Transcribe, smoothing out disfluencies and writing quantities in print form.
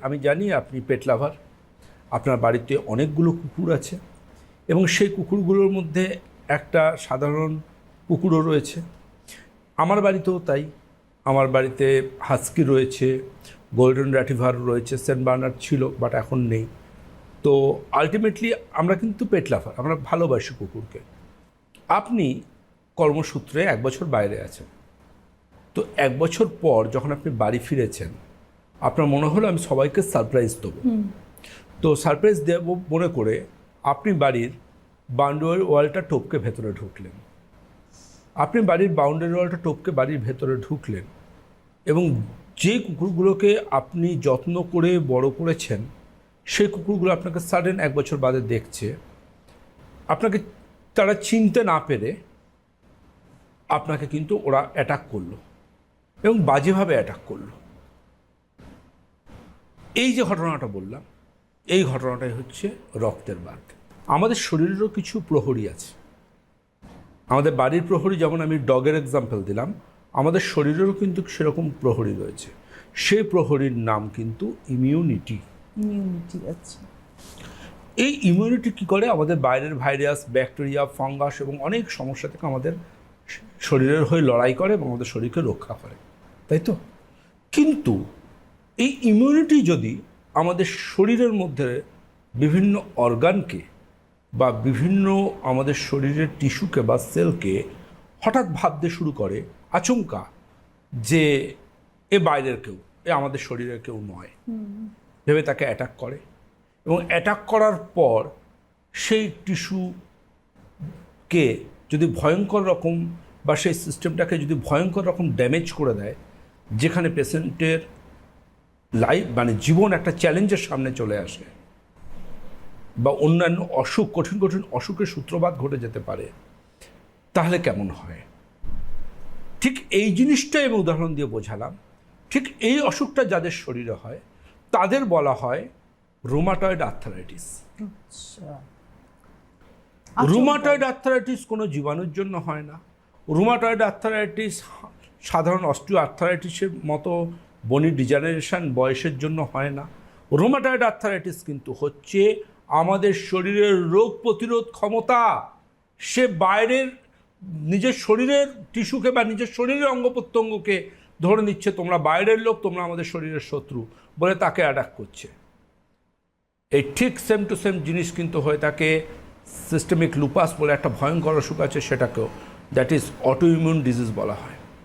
আমি জানি আপনি পেট লাভার, আপনার বাড়িতে অনেকগুলো কুকুর আছে এবং সেই কুকুরগুলোর মধ্যে একটা সাধারণ কুকুরও রয়েছে। আমার বাড়িতেও তাই। আমার বাড়িতে হাস্কি রয়েছে, গোল্ডেন রিট্রিভার রয়েছে, সেন্ট বার্নার্ড ছিল বাট এখন নেই। তো আলটিমেটলি আমরা কিন্তু পেট লাভার, আমরা ভালোবাসি কুকুরকে। আপনি কর্মসূত্রে 1 বছর বাইরে আছেন, তো 1 বছর পর যখন আপনি বাড়ি ফিরেছেন আপনার মনে হলো আমি সবাইকে সারপ্রাইজ দেবো। তো সারপ্রাইজ দেব মনে করে আপনি বাড়ির বাউন্ডারি ওয়ালটা টপকে ভেতরে ঢুকলেন। আপনি বাড়ির বাউন্ডারি ওয়ালটা টপকে বাড়ির ভেতরে ঢুকলেন এবং যে কুকুরগুলোকে আপনি যত্ন করে বড় করেছেন সেই কুকুরগুলো আপনাকে সাডেন 1 বছর বাদে দেখছে। আপনাকে তারা চিনতে না পেরে আপনাকে কিন্তু ওরা অ্যাটাক করলো এবং বাজেভাবে অ্যাটাক করলো। এই যে ঘটনাটা বললাম, এই ঘটনাটাই হচ্ছে রক্তের বাঁধ। আমাদের শরীরেরও কিছু প্রহরী আছে। আমাদের বাড়ির প্রহরী, যেমন আমি ডগের এক্সাম্পল দিলাম, আমাদের শরীরেরও কিন্তু সেরকম প্রহরী রয়েছে। সেই প্রহরীর নাম কিন্তু ইমিউনিটি। আচ্ছা। এই ইমিউনিটি কী করে? আমাদের বাইরের ভাইরাস, ব্যাকটেরিয়া, ফাঙ্গাস এবং অনেক সমস্যা থেকে আমাদের শরীরের হয়ে লড়াই করে এবং আমাদের শরীরকে রক্ষা করে, তাই তো? কিন্তু এই ইমিউনিটি যদি আমাদের শরীরের মধ্যে বিভিন্ন অর্গানকে বা বিভিন্ন আমাদের শরীরের টিস্যুকে বা সেলকে হঠাৎ ভাবতে শুরু করে আচমকা যে এ বাইরের কেউ, এ আমাদের শরীরের কেউ নয়, ভেবে তাকে অ্যাটাক করে এবং অ্যাটাক করার পর সেই টিস্যুকে যদি ভয়ঙ্কর রকম বা সেই সিস্টেমটাকে যদি ভয়ঙ্কর রকম ড্যামেজ করে দেয়, যেখানে পেশেন্টের লাইফ মানে জীবন একটা চ্যালেঞ্জের সামনে চলে আসে বা অন্যান্য অসুখ, কঠিন কঠিন অসুখের সূত্রপাত ঘটে যেতে পারে, তাহলে কেমন হয়? ঠিক এই জিনিসটাই আমি উদাহরণ দিয়ে বোঝালাম। ঠিক এই অসুখটা যাদের শরীরে হয় তাদের বলা হয় রুমাটয়েড আর্থ্রাইটিস। রুমাটয়েড আর্থ্রাইটিস কোনো জীবাণুর জন্য হয় না। রুমাটয়েড আর্থ্রাইটিস সাধারণ অস্টিও আর্থ্রাইটিসের মতো বনি ডিজেনারেশন বয়সের জন্য হয় না। রুমাটয়েড আর্থ্রাইটিস কিন্তু হচ্ছে আমাদের শরীরের রোগ প্রতিরোধ ক্ষমতা। সে বাইরের নিজের শরীরের টিস্যুকে বা নিজের শরীরের অঙ্গ প্রত্যঙ্গকে ধরে নিচ্ছে তোমরা বাইরের লোক, তোমরা আমাদের শরীরের শত্রু বলে তাকে অ্যাটাক করছে। এই ঠিক সেম টু সেম জিনিস কিন্তু হয়ে থাকে সিস্টেমিক লুপাস বলে একটা ভয়ঙ্কর অসুখ আছে, সেটাকেও that is auto immune disease বলা হয়।